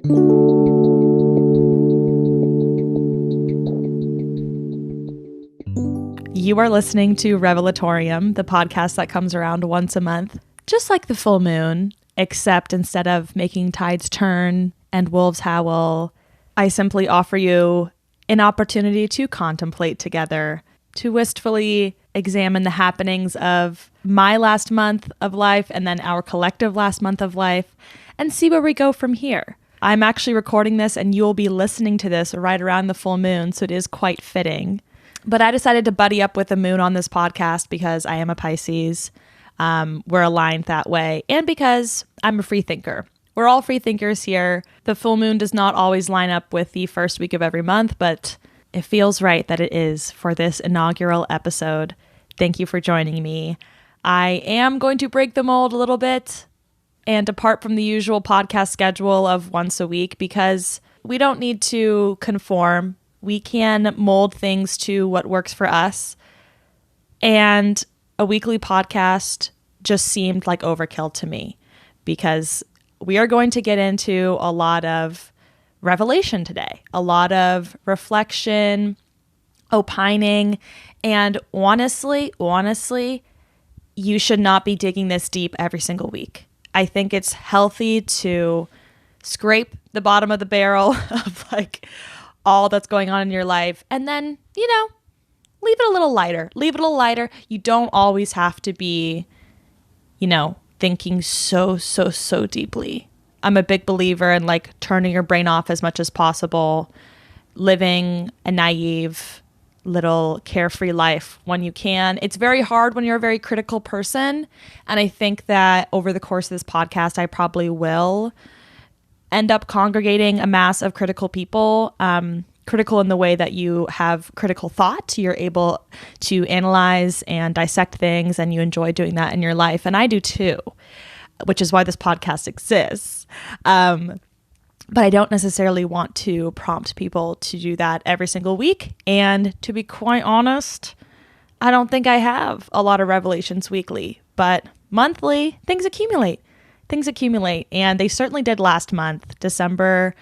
You are listening to Revelatorium, the podcast that comes around once a month, just like the full moon, except instead of making tides turn and wolves howl, I simply offer you an opportunity to contemplate together, to wistfully examine the happenings of my last month of life and then our collective last month of life, and see where we go from here. I'm actually recording this and you'll be listening to this right around the full moon, so it is quite fitting. But I decided to buddy up with the moon on this podcast because I am a Pisces. We're aligned that way. And because I'm a free thinker. We're all free thinkers here. The full moon does not always line up with the first week of every month, but it feels right that it is for this inaugural episode. Thank you for joining me. I am going to break the mold a little bit and depart from the usual podcast schedule of once a week because we don't need to conform. We can mold things to what works for us. And a weekly podcast just seemed like overkill to me because we are going to get into a lot of revelation today, a lot of reflection, opining, and honestly, you should not be digging this deep every single week. I think it's healthy to scrape the bottom of the barrel of like all that's going on in your life and then, leave it a little lighter. You don't always have to be, thinking so deeply. I'm a big believer in like turning your brain off as much as possible, living a naive little carefree life when you can. It's very hard when you're a very critical person. And I think that over the course of this podcast, I probably will end up congregating a mass of critical people, critical in the way that you have critical thought. You're able to analyze and dissect things, and you enjoy doing that in your life. And I do too, which is why this podcast exists. But I don't necessarily want to prompt people to do that every single week. And to be quite honest, I don't think I have a lot of revelations weekly, but monthly, things accumulate. And they certainly did last month. December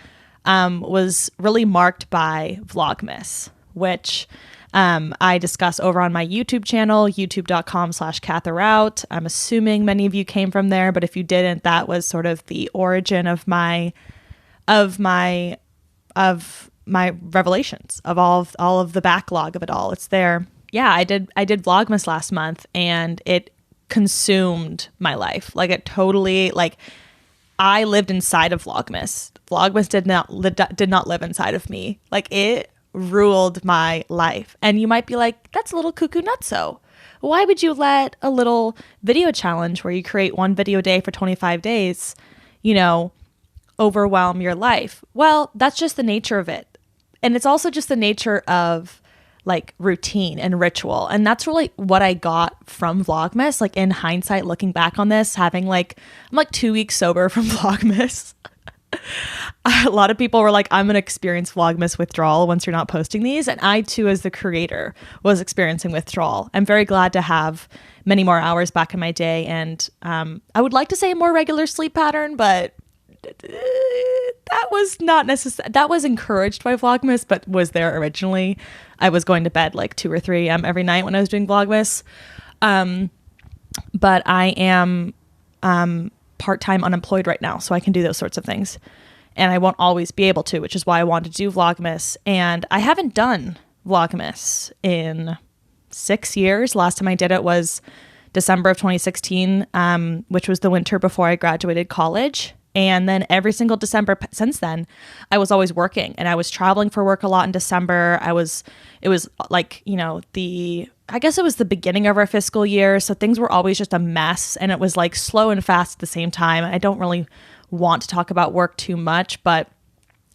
was really marked by Vlogmas, which I discuss over on my YouTube channel, youtube.com/Katherout. I'm assuming many of you came from there, but if you didn't, that was sort of the origin of my revelations, of all of the backlog of it all. It's there. Yeah, I did Vlogmas last month, and it consumed my life. Like it totally, like I lived inside of Vlogmas. Vlogmas did not live inside of me. Like it ruled my life. And you might be like, that's a little cuckoo nutso. Why would you let a little video challenge where you create one video a day for 25 days, overwhelm your life? Well, that's just the nature of it. And it's also just the nature of like routine and ritual. And that's really what I got from Vlogmas. Like in hindsight, looking back on this, I'm like 2 weeks sober from Vlogmas. A lot of people were like, I'm going to experience Vlogmas withdrawal once you're not posting these. And I too, as the creator, was experiencing withdrawal. I'm very glad to have many more hours back in my day. And I would like to say a more regular sleep pattern, but that was not necessary. That was encouraged by Vlogmas, but was there originally. I was going to bed like 2 or 3 a.m. every night when I was doing Vlogmas. But I am part-time unemployed right now, so I can do those sorts of things. And I won't always be able to, which is why I wanted to do Vlogmas. And I haven't done Vlogmas in 6 years. Last time I did it was December of 2016, which was the winter before I graduated college. And then every single December since then, I was always working, and I was traveling for work a lot in December. It was like, I guess it was the beginning of our fiscal year. So things were always just a mess, and it was like slow and fast at the same time. I don't really want to talk about work too much, but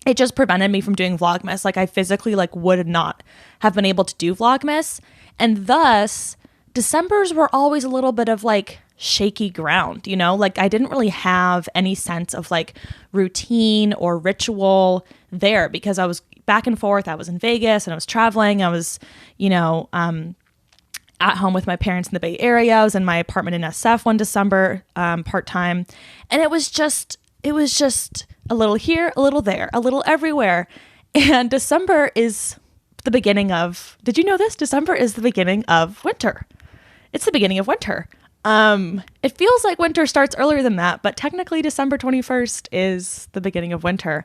it just prevented me from doing Vlogmas. Like I physically would not have been able to do Vlogmas. And thus Decembers were always a little bit of shaky ground, I didn't really have any sense of routine or ritual there because I was back and forth. I was in Vegas and I was traveling. I was, at home with my parents in the Bay Area. I was in my apartment in SF one December, part-time. And it was just it was just a little here, a little there, a little everywhere. And December is the beginning of, did you know this? December is the beginning of winter. It's the beginning of winter. It feels like winter starts earlier than that, but technically December 21st is the beginning of winter.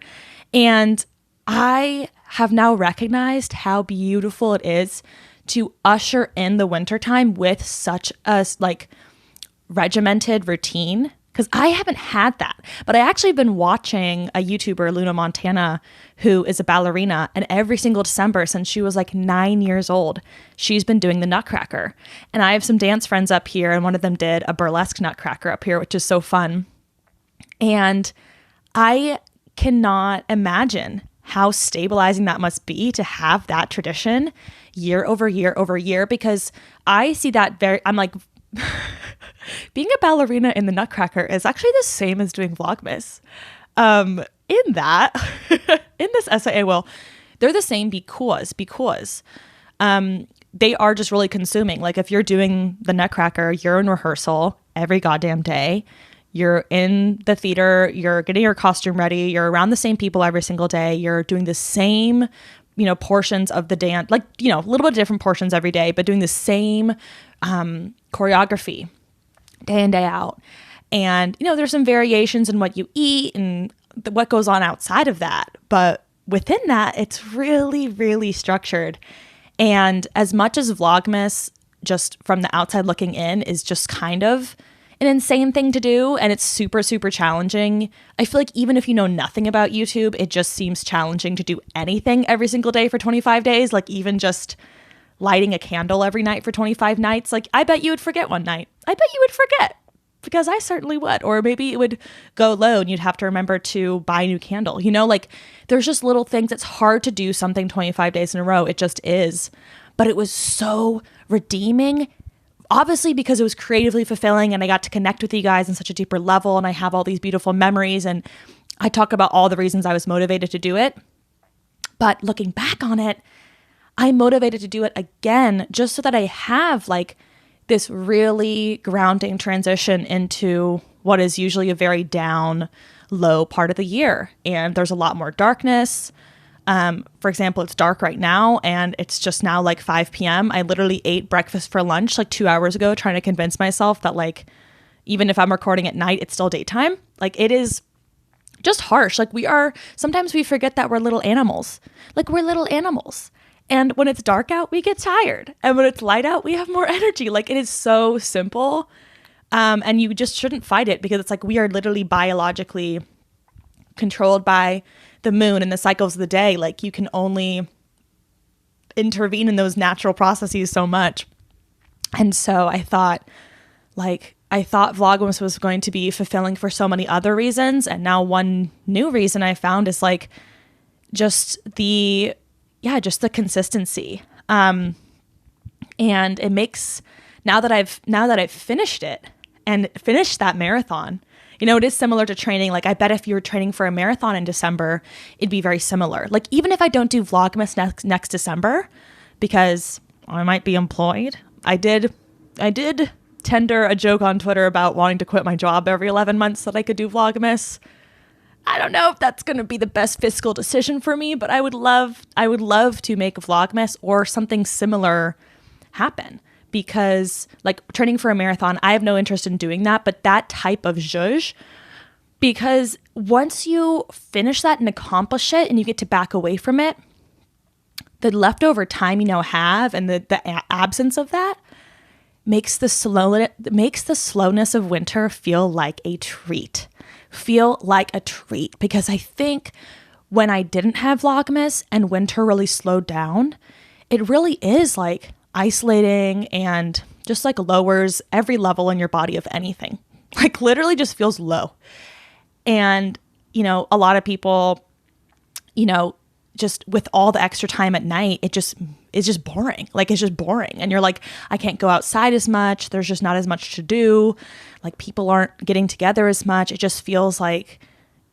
And I have now recognized how beautiful it is to usher in the wintertime with such a like regimented routine, because I haven't had that. But I actually have been watching a YouTuber, Luna Montana, who is a ballerina, and every single December since she was like 9 years old, she's been doing the Nutcracker. And I have some dance friends up here, and one of them did a burlesque Nutcracker up here, which is so fun. And I cannot imagine how stabilizing that must be to have that tradition year over year over year, because I see that I'm like, being a ballerina in the Nutcracker is actually the same as doing Vlogmas. In that, in this essay, they're the same because they are just really consuming. Like if you're doing the Nutcracker, you're in rehearsal every goddamn day. You're in the theater, you're getting your costume ready, you're around the same people every single day, you're doing the same, portions of the dance, like, a little bit different portions every day, but doing the same choreography day in, day out. And, there's some variations in what you eat and what goes on outside of that. But within that, it's really, really structured. And as much as Vlogmas, just from the outside looking in, is just kind of an insane thing to do, and it's super, super challenging. I feel like even if you know nothing about YouTube, it just seems challenging to do anything every single day for 25 days, like even just lighting a candle every night for 25 nights. Like, I bet you would forget one night. I bet you would forget, because I certainly would. Or maybe it would go low and you'd have to remember to buy a new candle. Like there's just little things. It's hard to do something 25 days in a row. It just is. But it was so redeeming, obviously, because it was creatively fulfilling and I got to connect with you guys on such a deeper level, and I have all these beautiful memories, and I talk about all the reasons I was motivated to do it. But looking back on it, I'm motivated to do it again just so that I have like this really grounding transition into what is usually a very down, low part of the year. And there's a lot more darkness. For example, it's dark right now and it's just now like 5 p.m. I literally ate breakfast for lunch like 2 hours ago, trying to convince myself that like, even if I'm recording at night, it's still daytime. Like it is just harsh. Like sometimes we forget that we're little animals. Like we're little animals. And when it's dark out, we get tired. And when it's light out, we have more energy. Like it is so simple. And you just shouldn't fight it, because it's like we are literally biologically controlled by the moon and the cycles of the day. Like you can only intervene in those natural processes so much. And so I thought Vlogmas was going to be fulfilling for so many other reasons. And now one new reason I found is like just the consistency. And it makes, now that I've finished it and finished that marathon, it is similar to training. Like I bet if you were training for a marathon in December, it'd be very similar. Like even if I don't do Vlogmas next December, because I might be employed, I did tender a joke on Twitter about wanting to quit my job every 11 months so that I could do Vlogmas. I don't know if that's going to be the best fiscal decision for me, but I would love to make a Vlogmas or something similar happen, because like training for a marathon, I have no interest in doing that, but that type of zhuzh, because once you finish that and accomplish it and you get to back away from it, the leftover time have and the absence of that makes the slowness of winter feel like a treat. Because I think when I didn't have Vlogmas and winter really slowed down, it really is like isolating and just like lowers every level in your body of anything. Like literally just feels low. And, a lot of people, just with all the extra time at night, it's just boring. Like it's just boring. And you're like, I can't go outside as much. There's just not as much to do. Like people aren't getting together as much. It just feels like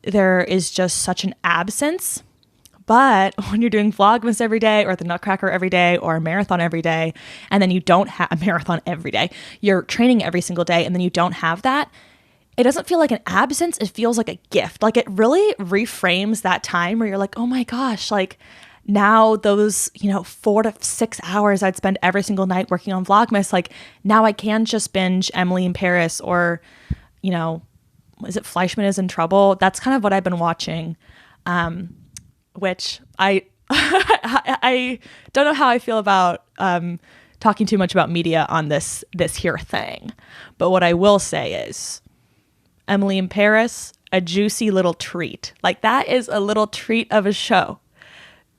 there is just such an absence. But when you're doing Vlogmas every day, or the Nutcracker every day, or a marathon every day, and then you don't have a marathon every day, you're training every single day, and then you don't have that, it doesn't feel like an absence. It feels like a gift. Like it really reframes that time where you're like, oh my gosh, like now those, 4 to 6 hours I'd spend every single night working on Vlogmas, like now I can just binge Emily in Paris or, is it Fleischman is in Trouble? That's kind of what I've been watching, which I I don't know how I feel about talking too much about media on this here thing. But what I will say is Emily in Paris, a juicy little treat. Like that is a little treat of a show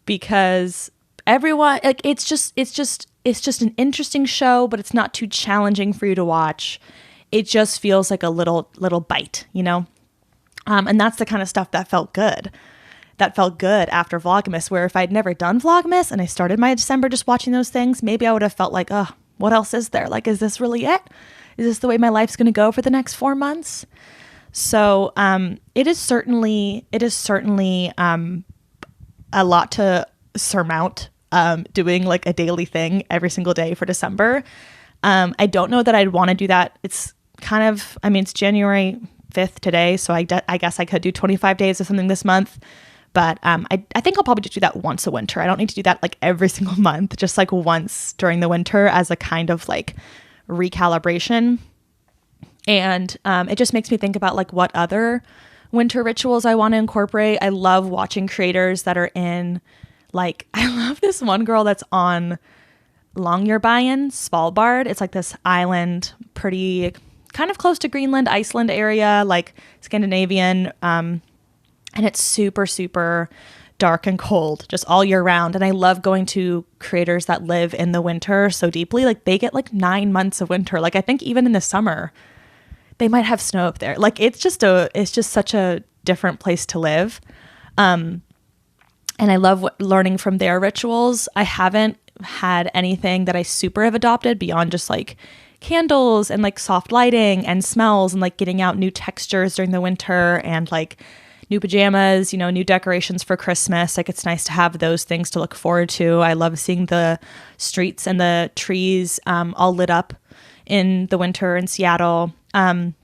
because everyone, like it's just an interesting show, but it's not too challenging for you to watch. It just feels like a little bite, and that's the kind of stuff that felt good. That felt good after Vlogmas, where if I'd never done Vlogmas and I started my December just watching those things, maybe I would have felt like, oh, what else is there? Like, is this really it? Is this the way my life's going to go for the next 4 months? So it is certainly a lot to surmount doing like a daily thing every single day for December. I don't know that I'd want to do that. It's kind of, it's January 5th today, so I guess I could do 25 days of something this month. But I think I'll probably just do that once a winter. I don't need to do that like every single month, just like once during the winter as a kind of like recalibration. And it just makes me think about like what other winter rituals I want to incorporate. I love watching creators that are in like, I love this one girl that's on Longyearbyen, Svalbard. It's like this island, pretty kind of close to Greenland, Iceland area, like Scandinavian. And it's super, super dark and cold just all year round. And I love going to creators that live in the winter so deeply. Like they get like 9 months of winter. Like I think even in the summer, they might have snow up there. Like it's just such a different place to live. And I love learning from their rituals. I haven't had anything that I super have adopted beyond just like candles and like soft lighting and smells and like getting out new textures during the winter and like new pajamas, new decorations for Christmas. Like it's nice to have those things to look forward to. I love seeing the streets and the trees all lit up in the winter in Seattle. And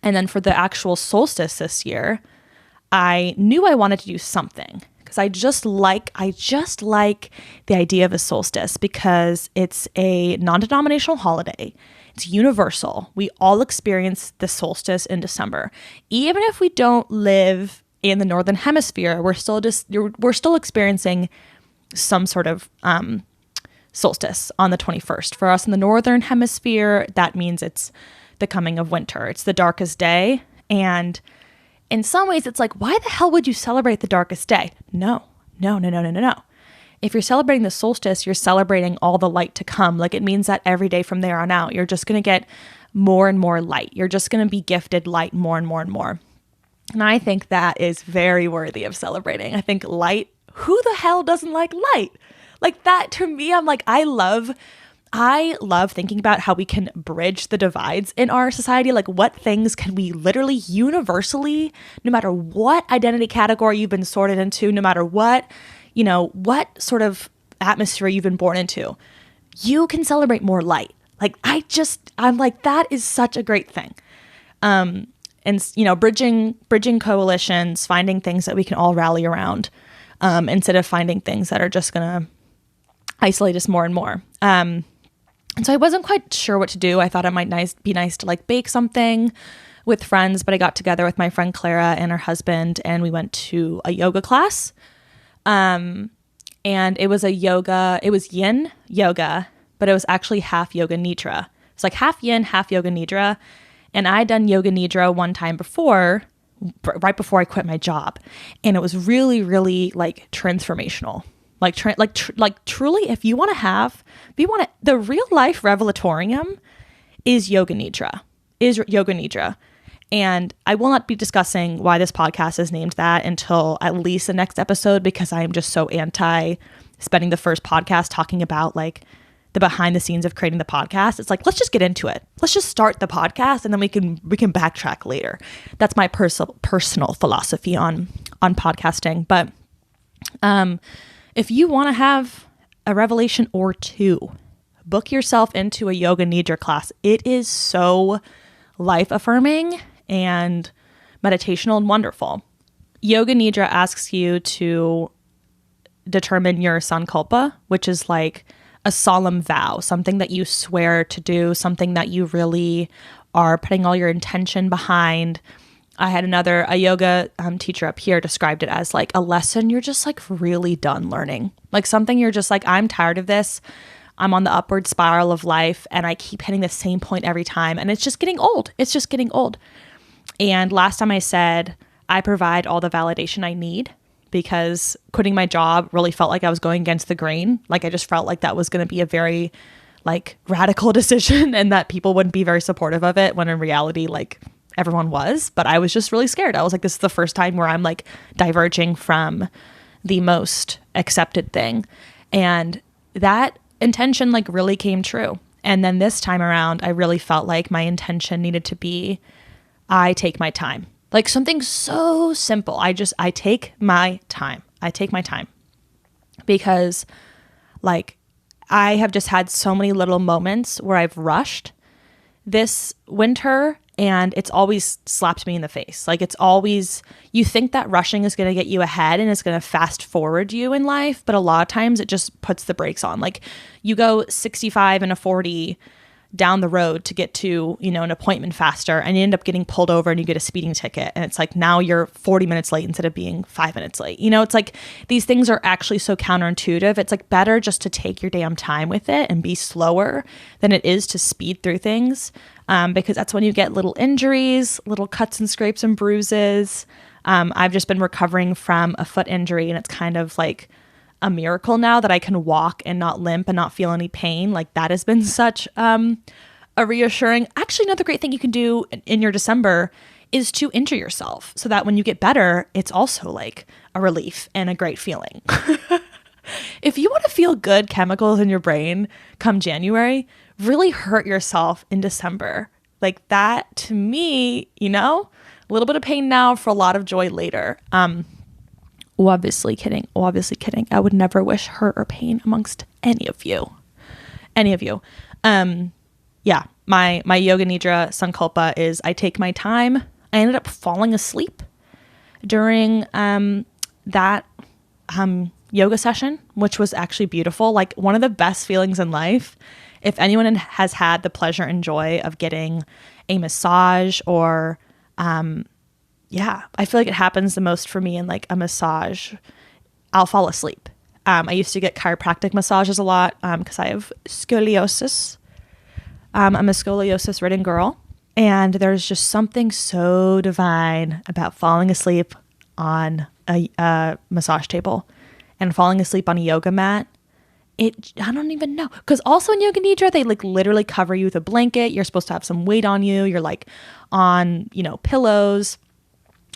then for the actual solstice this year, I knew I wanted to do something because I just like the idea of a solstice because it's a non-denominational holiday. It's universal. We all experience the solstice in December. Even if we don't live in the Northern Hemisphere, we're still experiencing some sort of solstice on the 21st. For us in the Northern Hemisphere, that means it's the coming of winter. It's the darkest day. And in some ways, it's like, why the hell would you celebrate the darkest day? No. If you're celebrating the solstice, you're celebrating all the light to come. Like it means that every day from there on out, you're just going to get more and more light. You're just going to be gifted light more and more and more. And I think that is very worthy of celebrating. I think light, who the hell doesn't like light? Like that to me, I'm like, I love thinking about how we can bridge the divides in our society. Like what things can we literally universally, no matter what identity category you've been sorted into, no matter what sort of atmosphere you've been born into, you can celebrate more light. Like I'm like, that is such a great thing. And bridging coalitions, finding things that we can all rally around, instead of finding things that are just going to isolate us more and more. And so I wasn't quite sure what to do. I thought it might be nice to like bake something with friends, but I got together with my friend Clara and her husband and we went to a yoga class. And it was yin yoga, but it was actually half yoga nidra. It's like half yin, half yoga nidra. And I'd done yoga nidra one time before, right before I quit my job. And it was really, really like transformational. Like truly, if you want to, the real life revelatorium is yoga nidra. And I will not be discussing why this podcast is named that until at least the next episode, because I am just so anti spending the first podcast talking about like the behind the scenes of creating the podcast. It's like, let's just get into it. Let's just start the podcast and then we can backtrack later. That's my personal philosophy on podcasting. But if you want to have a revelation or two, book yourself into a yoga nidra class. It is so life affirming and meditational and wonderful. Yoga Nidra asks you to determine your sankalpa, which is like a solemn vow, something that you swear to do, something that you really are putting all your intention behind. I had a yoga teacher up here described it as like a lesson you're just like really done learning. Like something you're just like, I'm tired of this. I'm on the upward spiral of life and I keep hitting the same point every time. And it's just getting old. It's just getting old. And last time I said, I provide all the validation I need because quitting my job really felt like I was going against the grain. Like I just felt like that was going to be a very like radical decision and that people wouldn't be very supportive of it when in reality, like everyone was. But I was just really scared. I was like, this is the first time where I'm like diverging from the most accepted thing. And that intention like really came true. And then this time around, I really felt like my intention needed to be, I take my time. Like something so simple. I take my time. I take my time because like I have just had so many little moments where I've rushed this winter and it's always slapped me in the face. Like it's always, you think that rushing is going to get you ahead and it's going to fast forward you in life. But a lot of times it just puts the brakes on. Like you go 65 and a 40 down the road to get to, you know, an appointment faster and you end up getting pulled over and you get a speeding ticket. And it's like, now you're 40 minutes late instead of being 5 minutes late. You know, it's like these things are actually so counterintuitive. It's like better just to take your damn time with it and be slower than it is to speed through things. Because that's when you get little injuries, little cuts and scrapes and bruises. I've just been recovering from a foot injury and it's kind of like a miracle now that I can walk and not limp and not feel any pain. Like that has been such a reassuring. Actually, another great thing you can do in your December is to injure yourself so that when you get better, it's also like a relief and a great feeling. If you want to feel good chemicals in your brain come January, really hurt yourself in December. Like that to me, you know, a little bit of pain now for a lot of joy later. Obviously kidding. I would never wish hurt or pain amongst any of you. Yeah, my Yoga Nidra Sankalpa is I take my time. I ended up falling asleep during that yoga session, which was actually beautiful. Like one of the best feelings in life. If anyone has had the pleasure and joy of getting a massage or yeah, I feel like it happens the most for me in like a massage. I'll fall asleep. I used to get chiropractic massages a lot because I have scoliosis. I'm a scoliosis-ridden girl, and there's just something so divine about falling asleep on a massage table and falling asleep on a yoga mat. I don't even know. Because also in Yoga Nidra, they like literally cover you with a blanket. You're supposed to have some weight on you. You're like on, you know, pillows.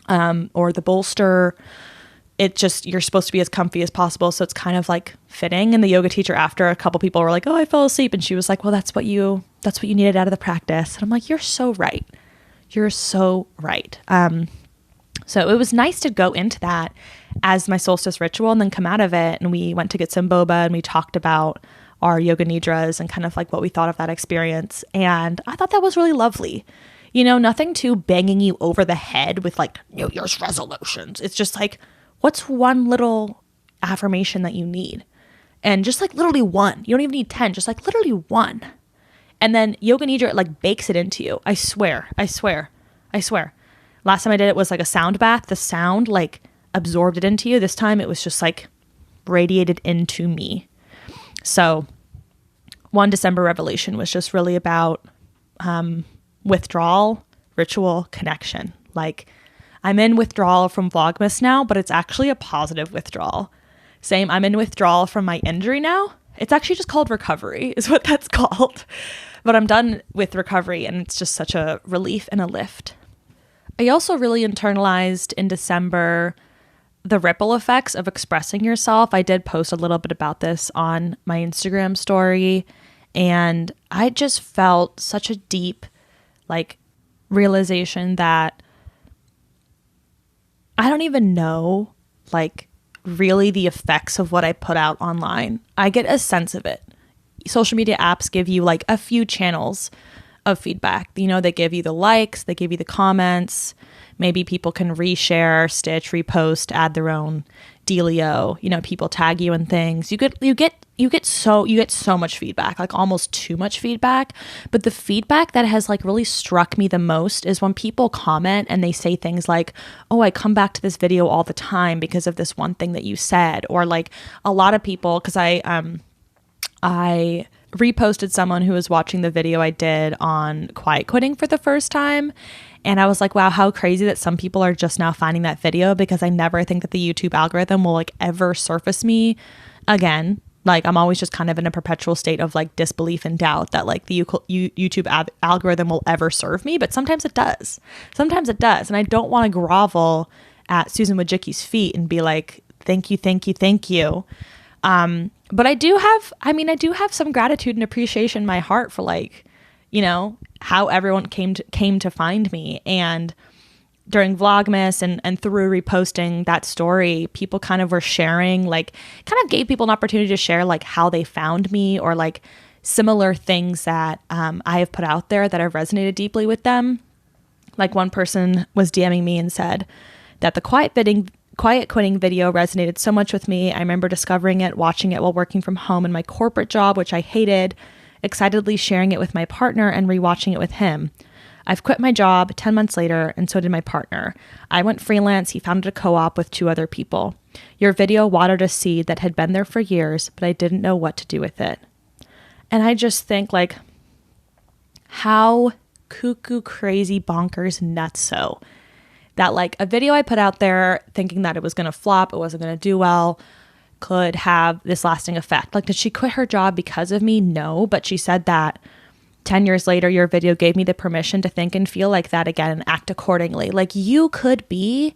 Or the bolster. You're supposed to be as comfy as possible. So it's kind of like fitting. And the yoga teacher, after a couple people were like, oh, I fell asleep. And she was like, well, that's what you needed out of the practice. And I'm like, you're so right. You're so right. So it was nice to go into that as my solstice ritual and then come out of it. And we went to get some boba and we talked about our yoga nidras and kind of like what we thought of that experience. And I thought that was really lovely. You know, nothing too banging you over the head with like New Year's resolutions. It's just like, what's one little affirmation that you need? And just like literally one. You don't even need 10, just like literally one. And then Yoga Nidra like bakes it into you. I swear. Last time I did it was like a sound bath. The sound like absorbed it into you. This time it was just like radiated into me. So one December revelation was just really about withdrawal, ritual, connection. Like I'm in withdrawal from Vlogmas now, but it's actually a positive withdrawal. Same, I'm in withdrawal from my injury now. It's actually just called recovery is what that's called. But I'm done with recovery and it's just such a relief and a lift. I also really internalized in December the ripple effects of expressing yourself. I did post a little bit about this on my Instagram story and I just felt such a deep like realization that I don't even know like really the effects of what I put out online. I get a sense of it. Social media apps give you like a few channels of feedback. You know, they give you the likes, they give you the comments. Maybe people can reshare, stitch, repost, add their own dealio. You know, people tag you and things. You get so much feedback, like almost too much feedback. But the feedback that has like really struck me the most is when people comment and they say things like, oh, I come back to this video all the time because of this one thing that you said. Or like a lot of people, because I reposted someone who was watching the video I did on quiet quitting for the first time. And I was like, wow, how crazy that some people are just now finding that video, because I never think that the YouTube algorithm will like ever surface me again. Like I'm always just kind of in a perpetual state of like disbelief and doubt that like the YouTube algorithm will ever serve me. But sometimes it does. Sometimes it does. And I don't want to grovel at Susan Wojcicki's feet and be like, thank you, thank you, thank you. But I do have some gratitude and appreciation in my heart for like, you know, how everyone came to find me. And during Vlogmas and through reposting that story, people kind of were sharing, like kind of gave people an opportunity to share like how they found me, or like similar things that I have put out there that have resonated deeply with them. Like one person was DMing me and said that the quiet quitting video resonated so much with me. I remember discovering it, watching it while working from home in my corporate job, which I hated, excitedly sharing it with my partner and rewatching it with him. I've quit my job 10 months later, and so did my partner. I went freelance. He founded a co-op with 2 other people. Your video watered a seed that had been there for years, but I didn't know what to do with it. And I just think like, how cuckoo, crazy, bonkers, nutso that like a video I put out there thinking that it was going to flop, it wasn't going to do well, could have this lasting effect. Like, did she quit her job because of me? No, but she said that 10 years later, your video gave me the permission to think and feel like that again and act accordingly. Like you could be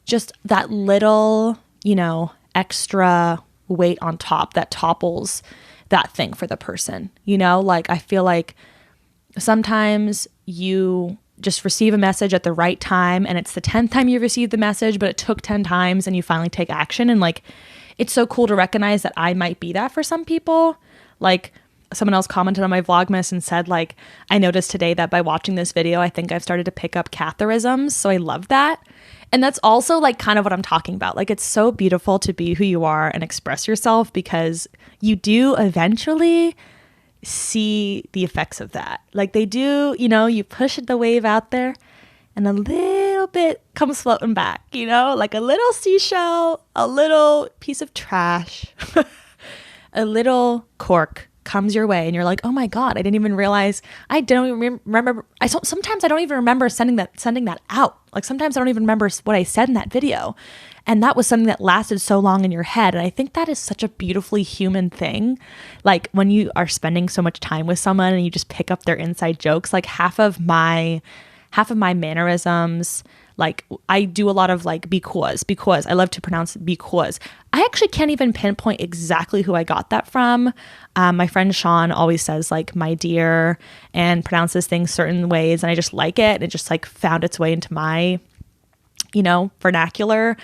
just that little, you know, extra weight on top that topples that thing for the person. You know, like I feel like sometimes you just receive a message at the right time and it's the 10th time you received the message, but it took 10 times and you finally take action. And like, it's so cool to recognize that I might be that for some people. Like, someone else commented on my Vlogmas and said, like, I noticed today that by watching this video, I think I've started to pick up Katherisms. So I love that. And that's also like kind of what I'm talking about. Like, it's so beautiful to be who you are and express yourself, because you do eventually see the effects of that. Like they do, you know, you push the wave out there and a little bit comes floating back, you know, like a little seashell, a little piece of trash, a little cork comes your way and you're like, oh my God, I didn't even realize. I don't even remember. Sometimes I don't even remember sending that out. Like sometimes I don't even remember what I said in that video. And that was something that lasted so long in your head. And I think that is such a beautifully human thing. Like when you are spending so much time with someone and you just pick up their inside jokes, like half of my mannerisms, like I do a lot of like because I love to pronounce because. I actually can't even pinpoint exactly who I got that from. My friend Sean always says like my dear and pronounces things certain ways, and I just like it. It just like found its way into my, you know, vernacular.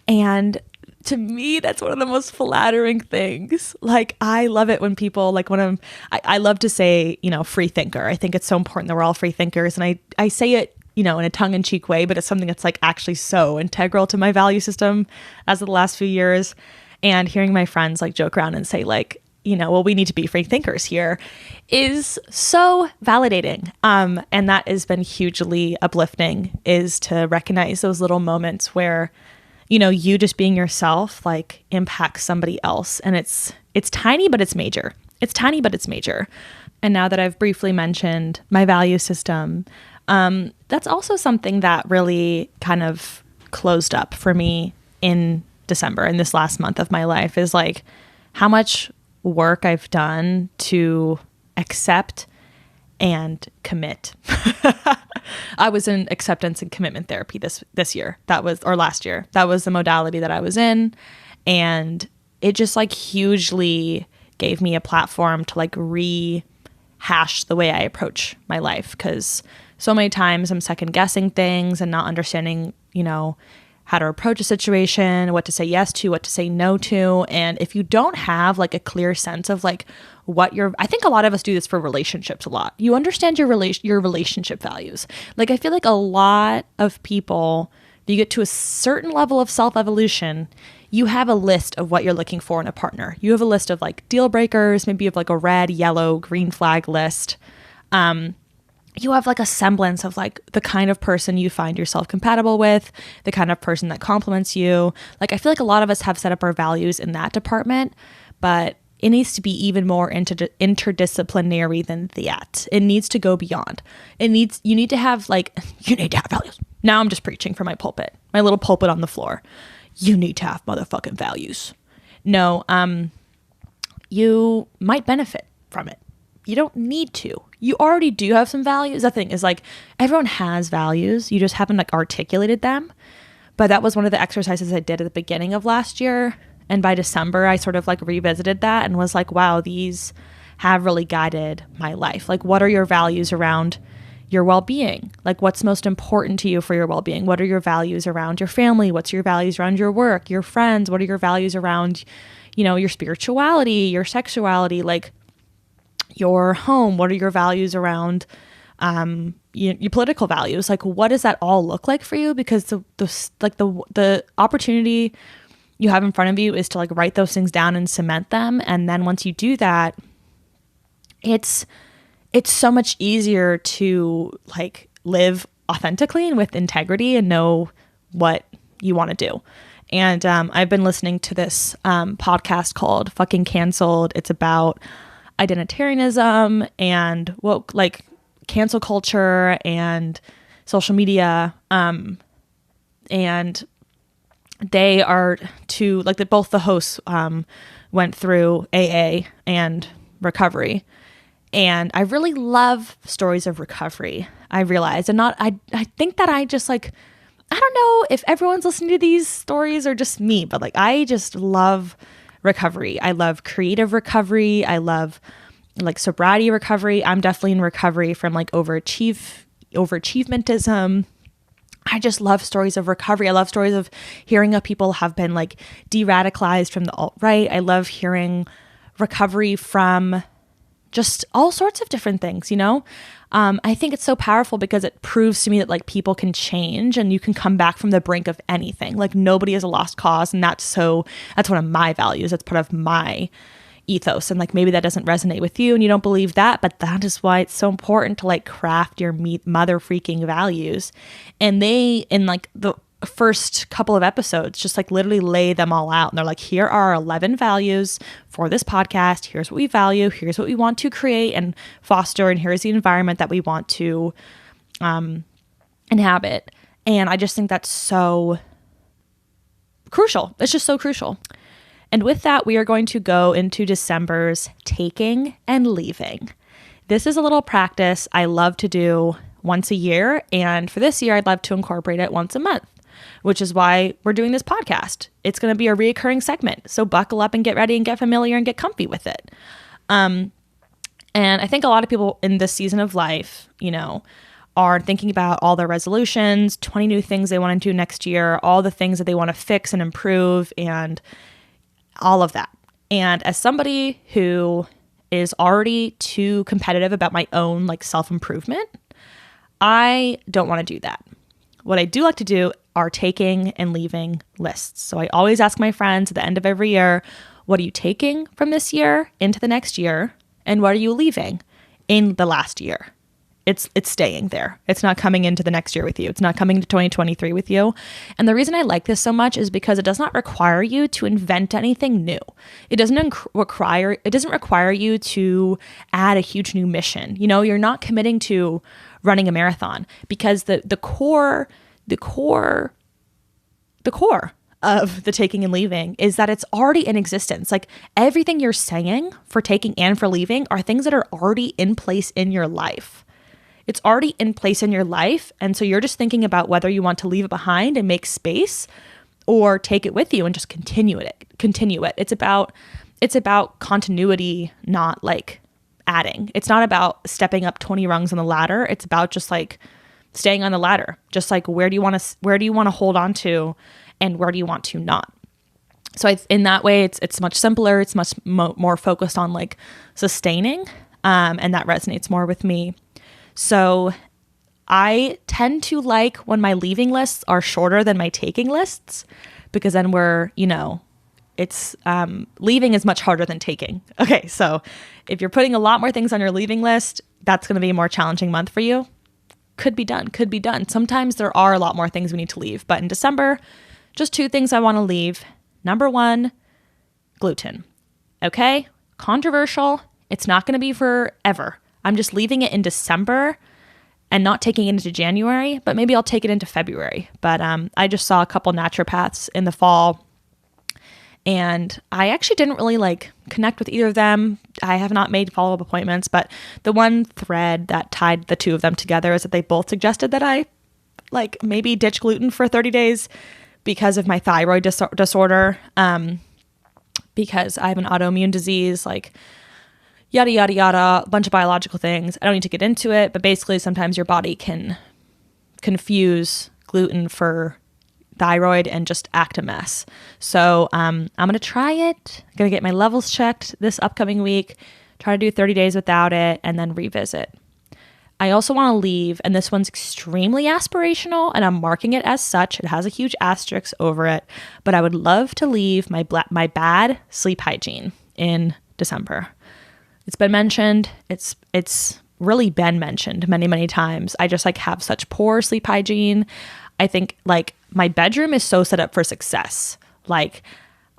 And to me, that's one of the most flattering things. Like, I love it when people, like when I love to say, you know, free thinker. I think it's so important that we're all free thinkers. And I say it, you know, in a tongue-in-cheek way, but it's something that's like actually so integral to my value system as of the last few years. And hearing my friends like joke around and say like, you know, well, we need to be free thinkers here is so validating. And that has been hugely uplifting, is to recognize those little moments where, you know, you just being yourself like impacts somebody else. And it's tiny, but it's major. It's tiny, but it's major. And now that I've briefly mentioned my value system, that's also something that really kind of closed up for me in December, in this last month of my life, is like how much work I've done to accept and commit. I was in acceptance and commitment therapy this year. Or last year. That was the modality that I was in. And it just like hugely gave me a platform to like rehash the way I approach my life. Because so many times I'm second guessing things and not understanding, you know, how to approach a situation, what to say yes to, what to say no to. And if you don't have like a clear sense of like I think a lot of us do this for relationships a lot. You understand your relationship values. Like I feel like a lot of people, if you get to a certain level of self-evolution, you have a list of what you're looking for in a partner. You have a list of like deal breakers, maybe you have like a red, yellow, green flag list. You have like a semblance of like the kind of person you find yourself compatible with, the kind of person that compliments you. Like I feel like a lot of us have set up our values in that department, but it needs to be even more interdisciplinary than that. It needs to go beyond. You need to have values. Now I'm just preaching from my pulpit, my little pulpit on the floor. You need to have motherfucking values. No, you might benefit from it. You don't need to. You already do have some values. The thing is like everyone has values. You just haven't like articulated them. But that was one of the exercises I did at the beginning of last year. And by December, I sort of like revisited that and was like, wow, these have really guided my life. Like, what are your values around your well-being? Like, what's most important to you for your well-being? What are your values around your family? What's your values around your work, your friends? What are your values around, your spirituality, your sexuality, like your home? What are your values around your political values? Like, what does that all look like for you? Because the opportunity you have in front of you is to like write those things down and cement them. And then once you do that, it's so much easier to like live authentically and with integrity and know what you want to do. And I've been listening to this podcast called Fucking Canceled. It's about identitarianism and woke, like cancel culture and social media. And they are both the hosts went through AA and recovery. And I really love stories of recovery, I realized. And I think that I just like, I don't know if everyone's listening to these stories or just me, but like, I just love recovery. I love creative recovery. I love like sobriety recovery. I'm definitely in recovery from like overachievementism. I just love stories of recovery. I love stories of hearing how people have been like de-radicalized from the alt-right. I love hearing recovery from just all sorts of different things, I think it's so powerful because it proves to me that like people can change and you can come back from the brink of anything. Like nobody is a lost cause. And that's one of my values. That's part of my ethos. And like maybe that doesn't resonate with you and you don't believe that, but that is why it's so important to like craft your mother freaking values. And they, in like the first couple of episodes, just like literally lay them all out. And they're like, here are 11 values for this podcast. Here's what we value. Here's what we want to create and foster. And here's the environment that we want to inhabit. And I just think that's so crucial. It's just so crucial. And with that, we are going to go into December's taking and leaving. This is a little practice I love to do once a year. And for this year, I'd love to incorporate it once a month, which is why we're doing this podcast. It's going to be a reoccurring segment. So buckle up and get ready and get familiar and get comfy with it. And I think a lot of people in this season of life, are thinking about all their resolutions, 20 new things they want to do next year, all the things that they want to fix and improve and all of that. And as somebody who is already too competitive about my own like self-improvement, I don't want to do that. What I do like to do are taking and leaving lists. So I always ask my friends at the end of every year, what are you taking from this year into the next year? And what are you leaving in the last year? It's staying there. It's not coming into the next year with you. It's not coming to 2023 with you. And the reason I like this so much is because it does not require you to invent anything new. It doesn't require you to add a huge new mission. You're not committing to running a marathon because the core of the taking and leaving is that it's already in existence. Like everything you're saying for taking and for leaving are things that are already in place in your life. It's already in place in your life. And so you're just thinking about whether you want to leave it behind and make space or take it with you and just continue it. It's about continuity, not like adding. It's not about stepping up 20 rungs on the ladder. It's about just like staying on the ladder, just like where do you want to hold on to and where do you want to not. So in that way, it's much simpler. It's much more focused on like sustaining, and that resonates more with me. So I tend to like when my leaving lists are shorter than my taking lists, because then it's leaving is much harder than taking. Okay, so if you're putting a lot more things on your leaving list, that's going to be a more challenging month for you. Could be done. Sometimes there are a lot more things we need to leave, but in December, just 2 things I want to leave. Number 1, gluten. Okay, controversial. It's not going to be forever. I'm just leaving it in December and not taking it into January, but maybe I'll take it into February. But I just saw a couple naturopaths in the fall, and I actually didn't really like connect with either of them. I have not made follow-up appointments, but the one thread that tied the 2 of them together is that they both suggested that I like maybe ditch gluten for 30 days because of my thyroid disorder, because I have an autoimmune disease, like yada, yada, yada, a bunch of biological things. I don't need to get into it, but basically sometimes your body can confuse gluten for thyroid and just act a mess. So I'm going to try it. I'm going to get my levels checked this upcoming week, try to do 30 days without it, and then revisit. I also want to leave, and this one's extremely aspirational, and I'm marking it as such. It has a huge asterisk over it, but I would love to leave my bad sleep hygiene in December. It's been mentioned. It's really been mentioned many, many times. I just like have such poor sleep hygiene. I think like my bedroom is so set up for success. Like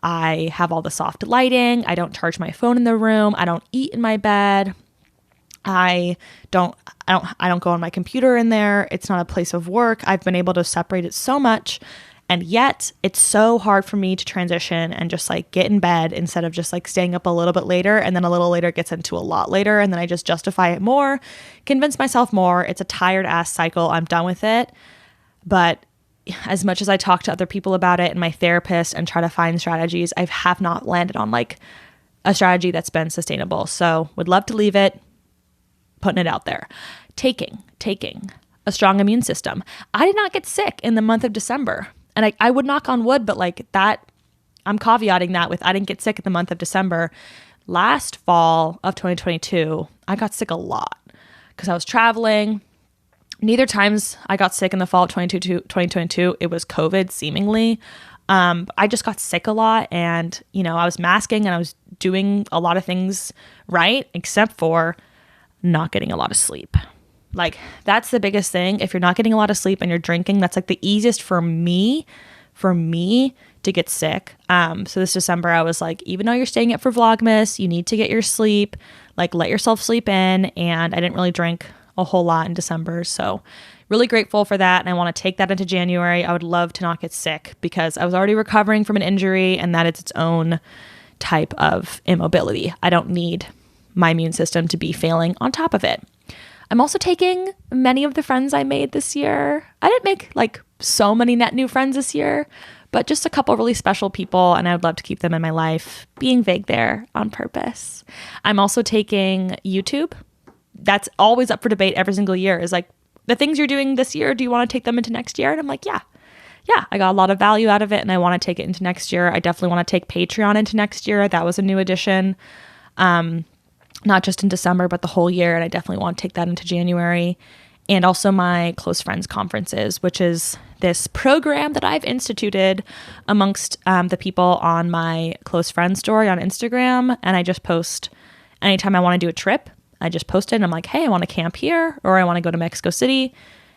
I have all the soft lighting. I don't charge my phone in the room. I don't eat in my bed. I don't go on my computer in there. It's not a place of work. I've been able to separate it so much. And yet it's so hard for me to transition and just like get in bed instead of just like staying up a little bit later, and then a little later gets into a lot later. And then I just justify it more, convince myself more. It's a tired ass cycle. I'm done with it. But as much as I talk to other people about it and my therapist and try to find strategies, I have not landed on like a strategy that's been sustainable. So would love to leave it. Putting it out there. Taking a strong immune system. I did not get sick in the month of December. And I would knock on wood, but like that, I'm caveating that with I didn't get sick in the month of December. Last fall of 2022, I got sick a lot because I was traveling. Neither times I got sick in the fall of 2022, it was COVID seemingly. I just got sick a lot, and I was masking and I was doing a lot of things right, except for not getting a lot of sleep. Like that's the biggest thing. If you're not getting a lot of sleep and you're drinking, that's like the easiest for me to get sick. So this December I was like, even though you're staying up for Vlogmas, you need to get your sleep, like let yourself sleep in. And I didn't really drink a whole lot in December. So really grateful for that. And I want to take that into January. I would love to not get sick because I was already recovering from an injury, and that is its own type of immobility. I don't need my immune system to be failing on top of it. I'm also taking many of the friends I made this year. I didn't make like so many net new friends this year, but just a couple really special people, and I would love to keep them in my life, being vague there on purpose. I'm also taking YouTube. That's always up for debate every single year, is like the things you're doing this year, do you want to take them into next year? And I'm like, yeah, I got a lot of value out of it and I want to take it into next year. I definitely want to take Patreon into next year. That was a new addition. Not just in December, but the whole year. And I definitely want to take that into January. And also my close friends conferences, which is this program that I've instituted amongst the people on my close friends story on Instagram. And I just post anytime I want to do a trip. I just post it and I'm like, hey, I want to camp here, or I want to go to Mexico City.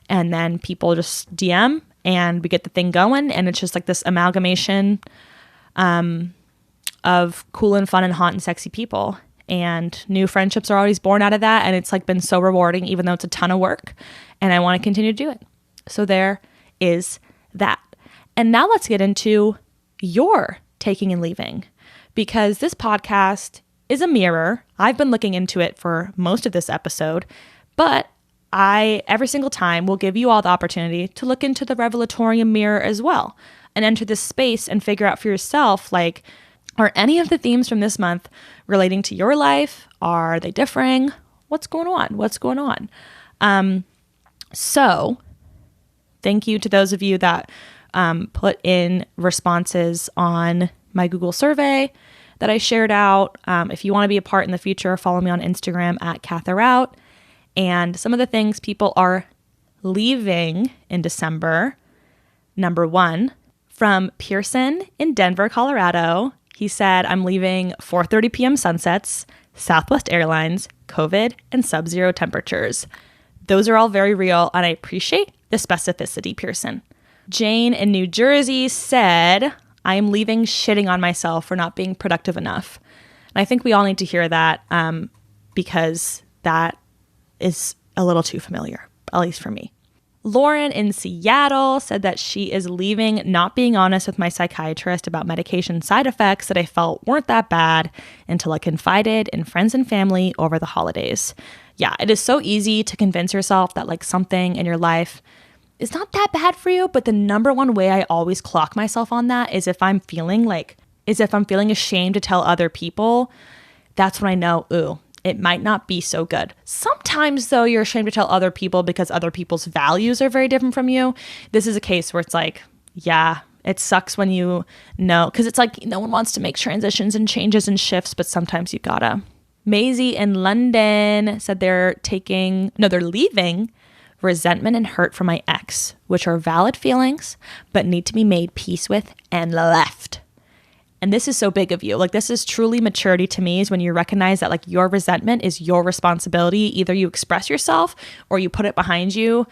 And then people just DM and we get the thing going. And it's just like this amalgamation of cool and fun and hot and sexy people. And new friendships are always born out of that. And it's like been so rewarding, even though it's a ton of work. And I want to continue to do it. So there is that. And now let's get into your taking and leaving, because this podcast is a mirror. I've been looking into it for most of this episode, but I, every single time, will give you all the opportunity to look into the Revelatorium mirror as well and enter this space and figure out for yourself, like, are any of the themes from this month relating to your life? Are they differing? What's going on? So Thank you to those of you that put in responses on my Google survey that I shared out. If you want to be a part in the future, follow me on Instagram at Katherout. And some of the things people are leaving in December. Number 1, from Pearson in Denver, Colorado. He said, I'm leaving 4:30 p.m. sunsets, Southwest Airlines, COVID, and sub-zero temperatures. Those are all very real, and I appreciate the specificity, Pearson. Jane in New Jersey said, I am leaving shitting on myself for not being productive enough. And I think we all need to hear that because that is a little too familiar, at least for me. Lauren in Seattle said that she is leaving not being honest with my psychiatrist about medication side effects that I felt weren't that bad until I confided in friends and family over the holidays. Yeah, it is so easy to convince yourself that like something in your life is not that bad for you, but the number one way I always clock myself on that is if I'm feeling ashamed to tell other people. That's when I know, ooh, it might not be so good. Sometimes, though, you're ashamed to tell other people because other people's values are very different from you. This is a case where it's like, yeah, it sucks when you know, because it's like no one wants to make transitions and changes and shifts, but sometimes you gotta. Maisie in London said they're leaving resentment and hurt from my ex, which are valid feelings, but need to be made peace with and left. And this is so big of you. Like, this is truly maturity to me, is when you recognize that like your resentment is your responsibility. Either you express yourself or you put it behind you,